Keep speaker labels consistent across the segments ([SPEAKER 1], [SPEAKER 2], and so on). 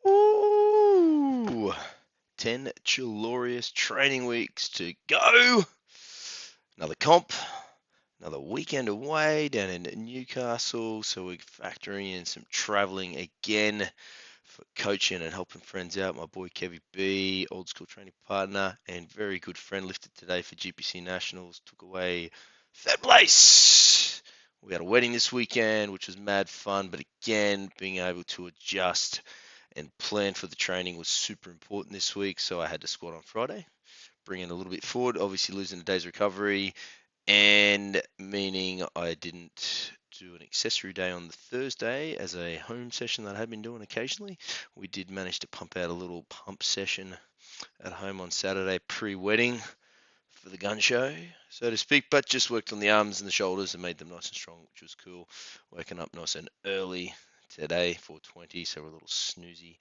[SPEAKER 1] Ooh, 10 glorious training weeks to go. Another comp, another weekend away down in Newcastle. So we're factoring in some traveling again for coaching and helping friends out. My boy Kevy B, old school training partner and very good friend, lifted today for GPC Nationals. Took away third place. We had a wedding this weekend, which was mad fun. But again, being able to adjust and plan for the training was super important this week. So I had to squat on Friday, bring it a little bit forward, obviously losing a day's recovery, and meaning I didn't do an accessory day on the Thursday as a home session that I had been doing occasionally. We did manage to pump out a little pump session at home on Saturday pre-wedding for the gun show, so to speak, but just worked on the arms and the shoulders and made them nice and strong, which was cool. Waking up nice and early today, 4:20, so we're a little snoozy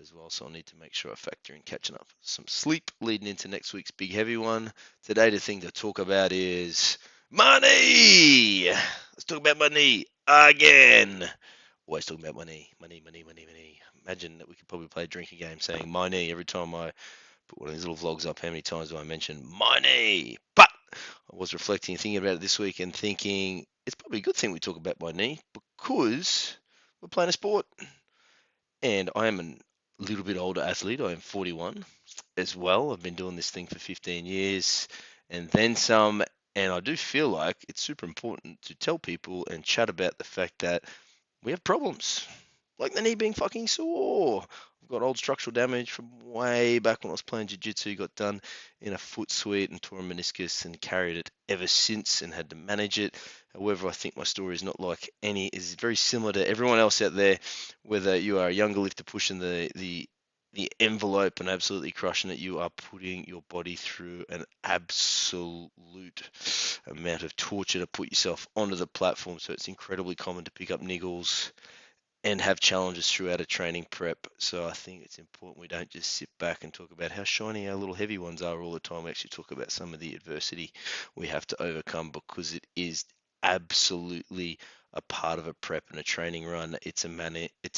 [SPEAKER 1] as well. So I'll need to make sure I factor in catching up some sleep leading into next week's big heavy one. Today, the thing to talk about is money. Let's talk about money again. Always talking about money, money, money, money, money. Imagine that we could probably play a drinking game saying money every time I put one of these little vlogs up. How many times do I mention money? But I was reflecting and thinking about it this week and thinking it's probably a good thing we talk about money because we're playing a sport. And I am a little bit older athlete. I am 41 as well. I've been doing this thing for 15 years and then some. And I do feel like it's super important to tell people and chat about the fact that we have problems, like the knee being fucking sore. I've got old structural damage from way back when I was playing jiu-jitsu, got done in a foot suite and tore a meniscus and carried it ever since and had to manage it. However, I think my story is not like any, is very similar to everyone else out there, whether you are a younger lifter pushing the envelope and absolutely crushing it, you are putting your body through an absolute amount of torture to put yourself onto the platform. So it's incredibly common to pick up niggles and have challenges throughout a training prep. So I think it's important we don't just sit back and talk about how shiny our little heavy ones are all the time. We actually talk about some of the adversity we have to overcome because it is absolutely a part of a prep and a training run. It's a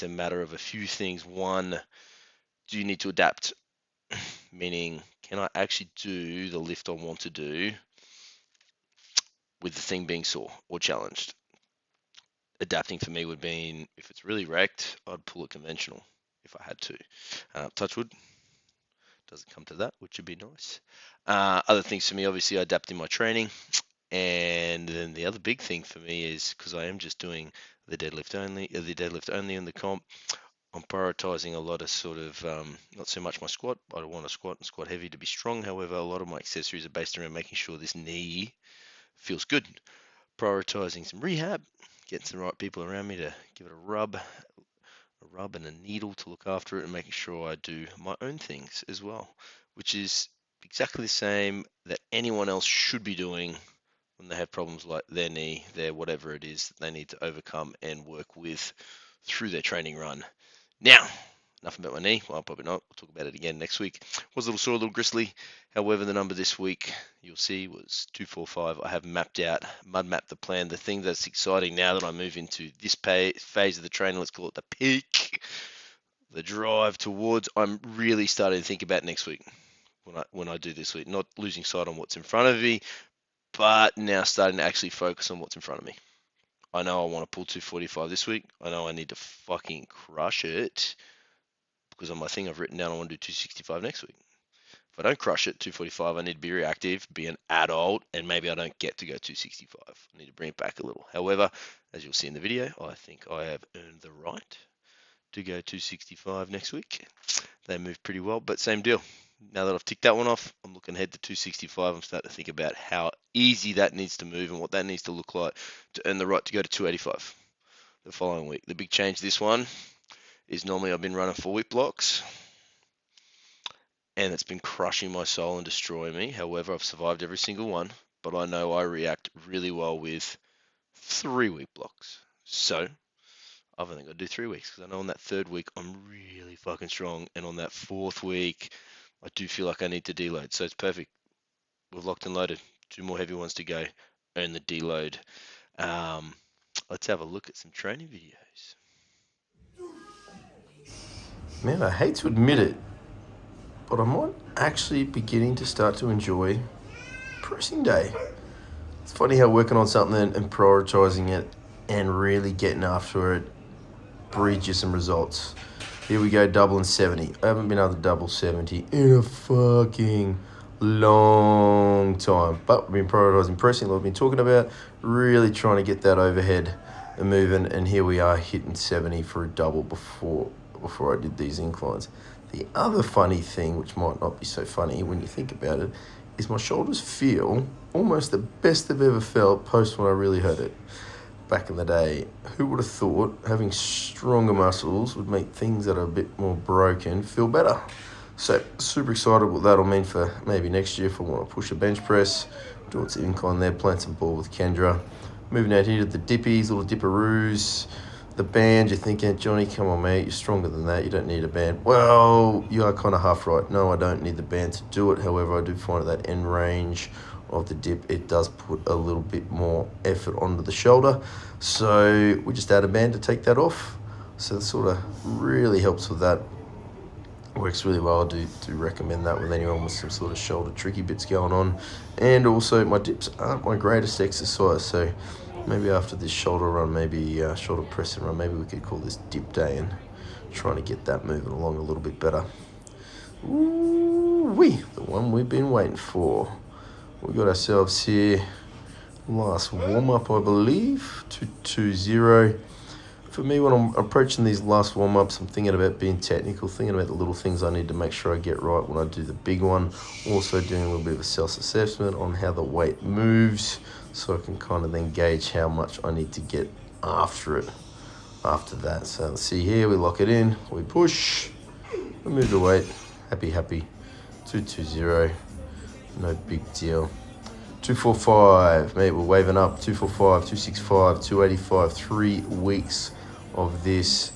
[SPEAKER 1] matter of a few things. One, do you need to adapt? Meaning, can I actually do the lift I want to do with the thing being sore or challenged? Adapting for me would mean if it's really wrecked, I'd pull it conventional if I had to. Touch wood, doesn't come to that, which would be nice. Other things for me, obviously, I adapt in my training. And then the other big thing for me is because I am just doing the deadlift only in the comp. I'm prioritizing a lot of sort of not so much my squat. I don't want to squat and squat heavy to be strong. However, a lot of my accessories are based around making sure this knee feels good. Prioritizing some rehab, getting some right people around me to give it a rub and a needle to look after it, and making sure I do my own things as well, which is exactly the same that anyone else should be doing when they have problems like their knee, their whatever it is that they need to overcome and work with through their training run. Now, enough about my knee. Well, probably not. We'll talk about it again next week. Was a little sore, a little gristly. However, the number this week, you'll see, was 245. I have mud mapped the plan. The thing that's exciting now that I move into this phase of the training, let's call it the peak, the drive towards, I'm really starting to think about next week when I do this week. Not losing sight on what's in front of me, but now starting to actually focus on what's in front of me. I know I want to pull 245 this week. I know I need to fucking crush it because on my thing I've written down I want to do 265 next week. If I don't crush it, 245, I need to be reactive, be an adult, and maybe I don't get to go 265. I need to bring it back a little. However, as you'll see in the video, I think I have earned the right to go 265 next week. They move pretty well, but same deal. Now that I've ticked that one off, I'm looking ahead to 265. I'm starting to think about how easy that needs to move and what that needs to look like to earn the right to go to 285 the following week. The big change this one is normally I've been running 4-week blocks and it's been crushing my soul and destroying me. However, I've survived every single one, but I know I react really well with 3-week blocks. So I've only got to do 3 weeks because I know on that third week I'm really fucking strong, and on that fourth week I do feel like I need to deload. So it's perfect. We've locked and loaded. 2 more heavy ones to go. Earn the deload. Let's have a look at some training videos.
[SPEAKER 2] Man, I hate to admit it, but I'm not actually beginning to start to enjoy pressing day. It's funny how working on something and prioritizing it and really getting after it breeds you some results. Here we go, doubling 70. I haven't been able to double 70 in a fucking long time. But we've been prioritizing pressing, like we've been talking about, really trying to get that overhead and moving. And here we are hitting 70 for a double before I did these inclines. The other funny thing, which might not be so funny when you think about it, is my shoulders feel almost the best they've ever felt post when I really hurt it. Back in the day, who would have thought having stronger muscles would make things that are a bit more broken feel better? So super excited what that'll mean for maybe next year if I want to push a bench press, doing some incline there, playing some ball with Kendra. Moving out here to the dippies, little dipperoos. The band, you're thinking, Johnny, come on, mate, you're stronger than that. You don't need a band. Well, you are kind of half right. No, I don't need the band to do it. However, I do find at that end range of the dip, it does put a little bit more effort onto the shoulder. So we just add a band to take that off. So that sort of really helps with that. Works really well. I do recommend that with anyone with some sort of shoulder tricky bits going on. And also my dips aren't my greatest exercise, so maybe after this shoulder run, maybe shoulder pressing run, maybe we could call this dip day and trying to get that moving along a little bit better. Ooh-wee, the one we've been waiting for. We got ourselves here last warm-up, I believe, 220. For me, when I'm approaching these last warm-ups, I'm thinking about being technical, thinking about the little things I need to make sure I get right when I do the big one. Also doing a little bit of a self-assessment on how the weight moves, so I can kind of then gauge how much I need to get after it after that. So let's see here, we lock it in, we push, we move the weight, happy, 220, no big deal. 245, mate, we're waving up, 245, 265, 285, 3 weeks of this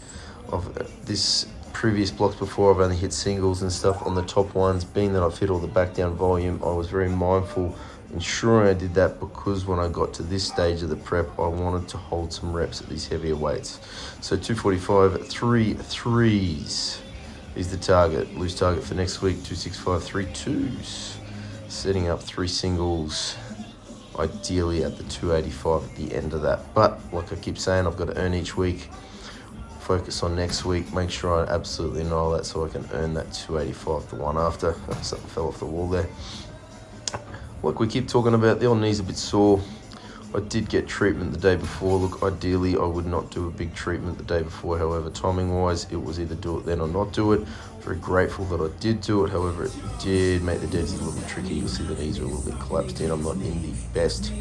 [SPEAKER 2] previous blocks before. I've only hit singles and stuff on the top ones. Being that I've hit all the back down volume, I was very mindful ensuring I did that, because when I got to this stage of the prep, I wanted to hold some reps at these heavier weights. So 245, 3 threes is the target. Loose target for next week, 265, 3 twos. Setting up 3 singles, ideally at the 285 at the end of that. But like I keep saying, I've got to earn each week. Focus on next week, make sure I absolutely nail that so I can earn that 285 the one after. Something fell off the wall there. Like we keep talking about, the old knee's a bit sore. I did get treatment the day before. Look, ideally I would not do a big treatment the day before. However, timing wise, it was either do it then or not do it. Very grateful that I did do it. However, it did make the deadsies a little bit tricky. You'll see the knees are a little bit collapsed in. I'm not in the best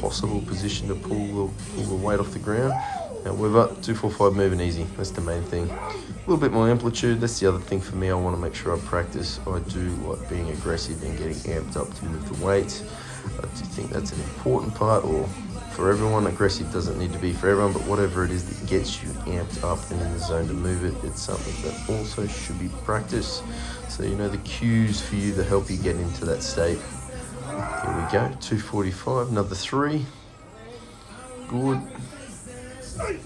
[SPEAKER 2] possible position to pull the weight off the ground. However, 245 moving easy. That's the main thing. A little bit more amplitude. That's the other thing for me. I want to make sure I practice. I do like being aggressive and getting amped up to move the weight. I do think that's an important part, or for everyone. Aggressive doesn't need to be for everyone, but whatever it is that gets you amped up and in the zone to move it, it's something that also should be practiced. So you know the cues for you to help you get into that state. Here we go, 245, another 3. Good.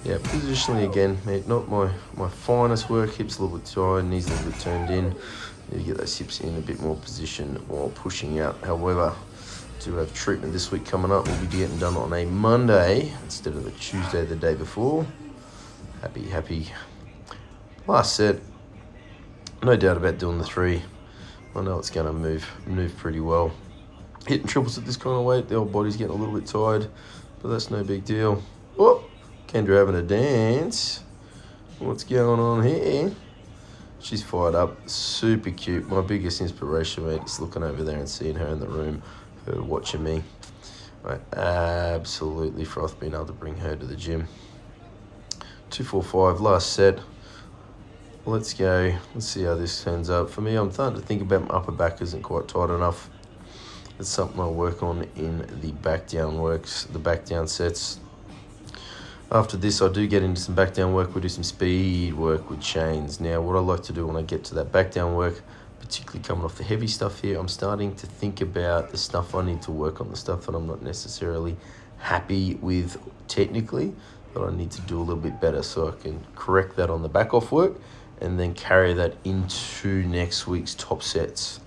[SPEAKER 2] Yeah, positionally again, mate, not my finest work. Hips a little bit tired, knees a little bit turned in. Need to get those hips in a bit more position while pushing out. However, do have treatment this week coming up. We'll be getting done on a Monday instead of a Tuesday the day before. Happy. Last set. No doubt about doing the 3. I know it's going to move pretty well. Hitting triples at this kind of weight, the old body's getting a little bit tired, but that's no big deal. Oh, Kendra having a dance. What's going on here? She's fired up, super cute. My biggest inspiration, mate, is looking over there and seeing her in the room, her watching me. I absolutely froth being able to bring her to the gym. 245, last set. Let's go. Let's see how this turns out. For me, I'm starting to think about my upper back isn't quite tight enough. It's something I'll work on in the back down works, the back down sets. After this, I do get into some back down work. We do some speed work with chains. Now, what I like to do when I get to that back down work, particularly coming off the heavy stuff here, I'm starting to think about the stuff I need to work on, the stuff that I'm not necessarily happy with technically, that I need to do a little bit better, so I can correct that on the back off work and then carry that into next week's top sets.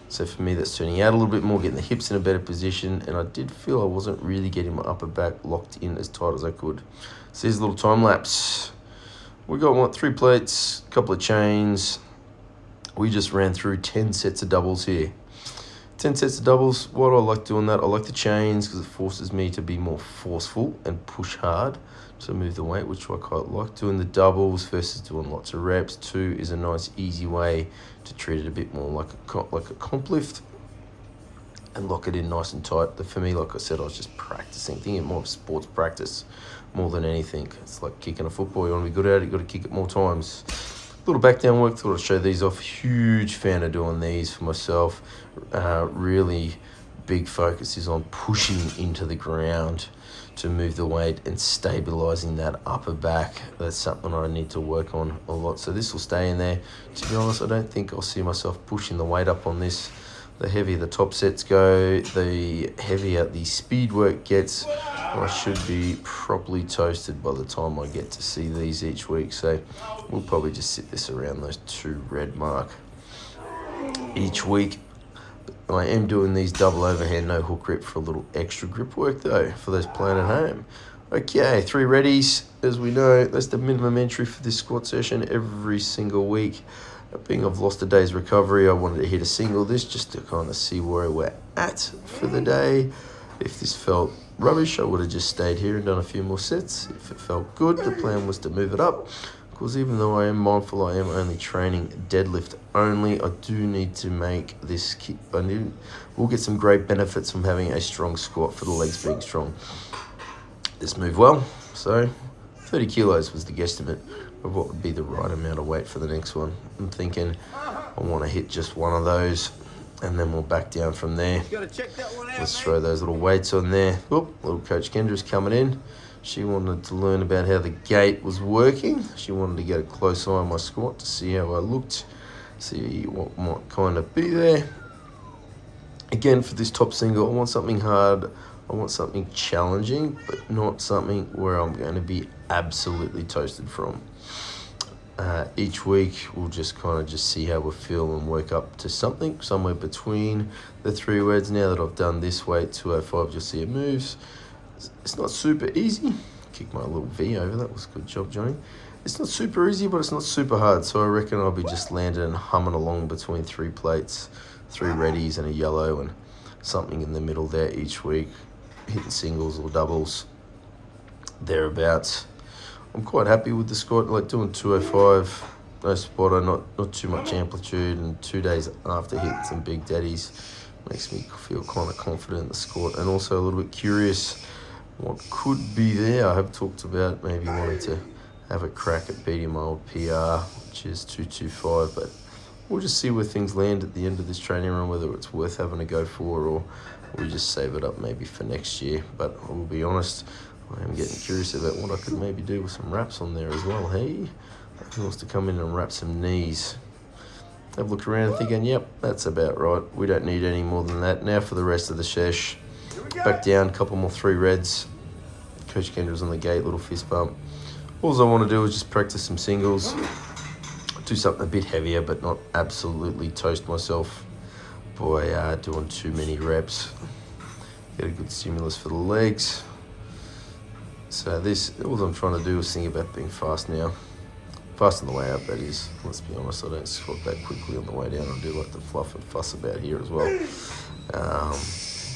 [SPEAKER 2] So for me, that's turning out a little bit more, getting the hips in a better position, and I did feel I wasn't really getting my upper back locked in as tight as I could. So here's a little time lapse. We got 3 plates, a couple of chains. We just ran through 10 sets of doubles here. 10 sets of doubles. Why do I like doing that? I like the chains because it forces me to be more forceful and push hard to move the weight, which I quite like. Doing the doubles versus doing lots of reps. 2 is a nice, easy way to treat it a bit more like a comp lift and lock it in nice and tight. But for me, like I said, I was just practicing, thinking more of sports practice more than anything. It's like kicking a football. You want to be good at it, you got to kick it more times. Little back down work, thought I'd show these off. Huge fan of doing these for myself. Really big focus is on pushing into the ground to move the weight and stabilizing that upper back. That's something I need to work on a lot. So this will stay in there. To be honest, I don't think I'll see myself pushing the weight up on this. The heavier the top sets go, the heavier the speed work gets. I should be properly toasted by the time I get to see these each week. So we'll probably just sit this around those 2 red mark each week. I am doing these double overhand no hook grip for a little extra grip work though, for those playing at home. Okay, 3 readies. As we know, that's the minimum entry for this squat session every single week. Being I've lost a day's recovery, I wanted to hit a single this just to kind of see where we're at for the day. If this felt rubbish, I would have just stayed here and done a few more sets. If it felt good, the plan was to move it up. Because even though I am mindful I am only training deadlift only, I do need to make this kick. We'll get some great benefits from having a strong squat for the legs being strong. This moved well, so 30 kilos was the guesstimate of what would be the right amount of weight for the next one. I'm thinking I want to hit just one of those and then we'll back down from there. Let's throw those little weights on there. Oop, little Coach Kendra's coming in. She wanted to learn about how the gate was working. She wanted to get a close eye on my squat to see how I looked, see what might kind of be there. Again, for this top single, I want something hard. I want something challenging, but not something where I'm going to be absolutely toasted from. Each week, we'll just kind of just see how we feel and work up to something, somewhere between the 3 words. Now that I've done this weight, 205, you'll see it moves. It's not super easy. Kick my little V over, that was a good job, Johnny. It's not super easy, but it's not super hard. So I reckon I'll be just landing and humming along between 3 plates, 3 readies and a yellow and something in the middle there each week. Hitting singles or doubles, thereabouts. I'm quite happy with the squat, like doing 205, no spotter, not too much amplitude, and 2 days after hitting some big daddies makes me feel kind of confident in the squat and also a little bit curious what could be there. I have talked about maybe wanting to have a crack at beating my old PR, which is 225, but we'll just see where things land at the end of this training run, whether it's worth having a go for or we just save it up maybe for next year. But I will be honest, I am getting curious about what I could maybe do with some wraps on there as well. Hey, who wants to come in and wrap some knees? Have a look around thinking, yep, that's about right. We don't need any more than that. Now for the rest of the sesh. Back down, a couple more 3 reds. Coach Kendra's on the gate, little fist bump. All I want to do is just practice some singles. Do something a bit heavier, but not absolutely toast myself by doing too many reps. Get a good stimulus for the legs. So this, all I'm trying to do is think about being fast now. Fast on the way up, that is. Let's be honest, I don't squat that quickly on the way down. I do like to fluff and fuss about here as well.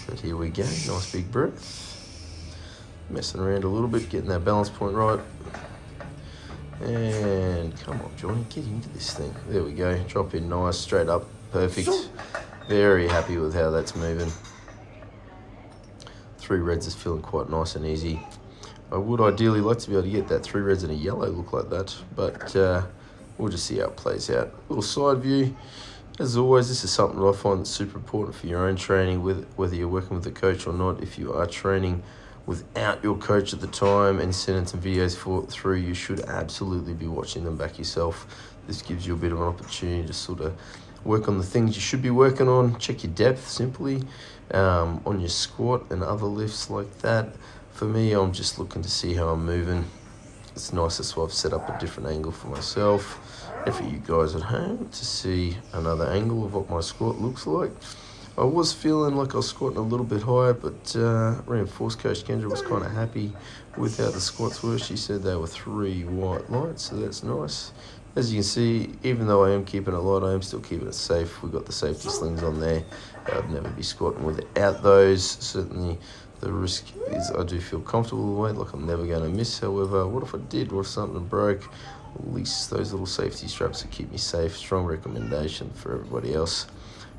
[SPEAKER 2] But here we go, nice big breath. Messing around a little bit, getting that balance point right. And come on, Johnny, get into this thing. There we go, drop in nice, straight up, perfect. Very happy with how that's moving. 3 reds is feeling quite nice and easy. I would ideally like to be able to get that 3 reds and a yellow look like that, but we'll just see how it plays out. Little side view. As always, this is something that I find that's super important for your own training, whether you're working with a coach or not. If you are training without your coach at the time and sending some videos through, you should absolutely be watching them back yourself. This gives you a bit of an opportunity to sort of work on the things you should be working on. Check your depth simply on your squat and other lifts like that. For me, I'm just looking to see how I'm moving it's nice, that's why I've set up a different angle for myself and for you guys at home to see another angle of what my squat looks like. I was feeling like I was squatting a little bit higher, but reinforced coach Kendra was kind of happy with how the squats were. She said they were 3 white lights, so that's nice. As you can see, even though I am keeping it light, I am still keeping it safe. We've got the safety slings on there. I'd never be squatting without those. Certainly the risk is I do feel comfortable with the weight, like I'm never going to miss. However, what if I did, or if something broke? At least those little safety straps to keep me safe. Strong recommendation for everybody else.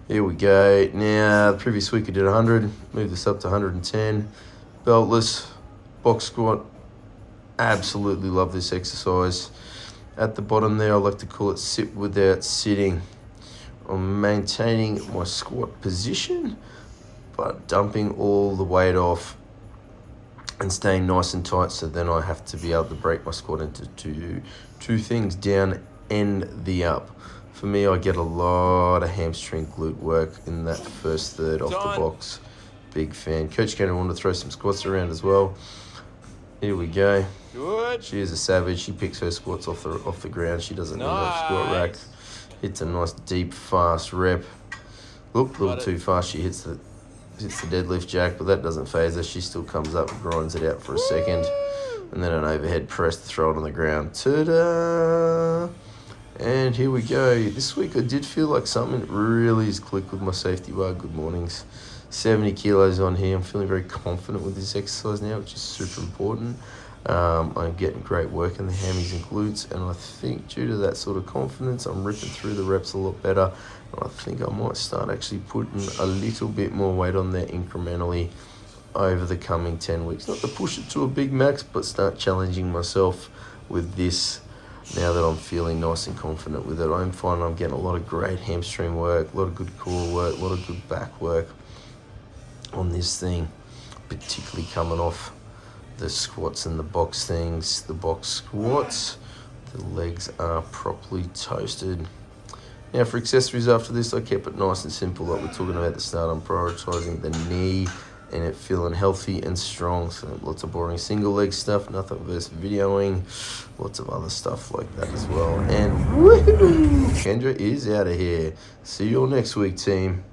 [SPEAKER 2] Here we go. Now, the previous week I did 100. Move this up to 110. Beltless, box squat. Absolutely love this exercise. At the bottom there, I like to call it sit without sitting. I'm maintaining my squat position, but dumping all the weight off and staying nice and tight, so then I have to be able to break my squat into two things, down and the up. For me, I get a lot of hamstring glute work in that first third off the box. Big fan. Coach Kendra wanted to throw some squats around as well. Here we go.
[SPEAKER 3] Good.
[SPEAKER 2] She is a savage. She picks her squats off the ground. She doesn't need a squat rack. Hits a nice deep fast rep. Look, a little too fast. She hits the deadlift jack, but that doesn't phase her. She still comes up and grinds it out for a second, and then an overhead press to throw it on the ground. Ta-da! And here we go. This week I did feel like something really is clicked with my safety bar. Good mornings. 70 kilos on here. I'm feeling very confident with this exercise now, which is super important. I'm getting great work in the hammies and glutes, and I think due to that sort of confidence, I'm ripping through the reps a lot better. And I think I might start actually putting a little bit more weight on there incrementally over the coming 10 weeks. Not to push it to a big max, but start challenging myself with this now that I'm feeling nice and confident with it. I'm finding I'm getting a lot of great hamstring work, a lot of good core work, a lot of good back work on this thing, particularly coming off the squats and the box things. The box squats, the legs are properly toasted. Now for accessories after this, I kept it nice and simple like we're talking about at the start. I'm prioritising the knee and it feeling healthy and strong. So lots of boring single leg stuff, nothing versus videoing, lots of other stuff like that as well. And woohoo! Kendra is out of here. See you all next week, team.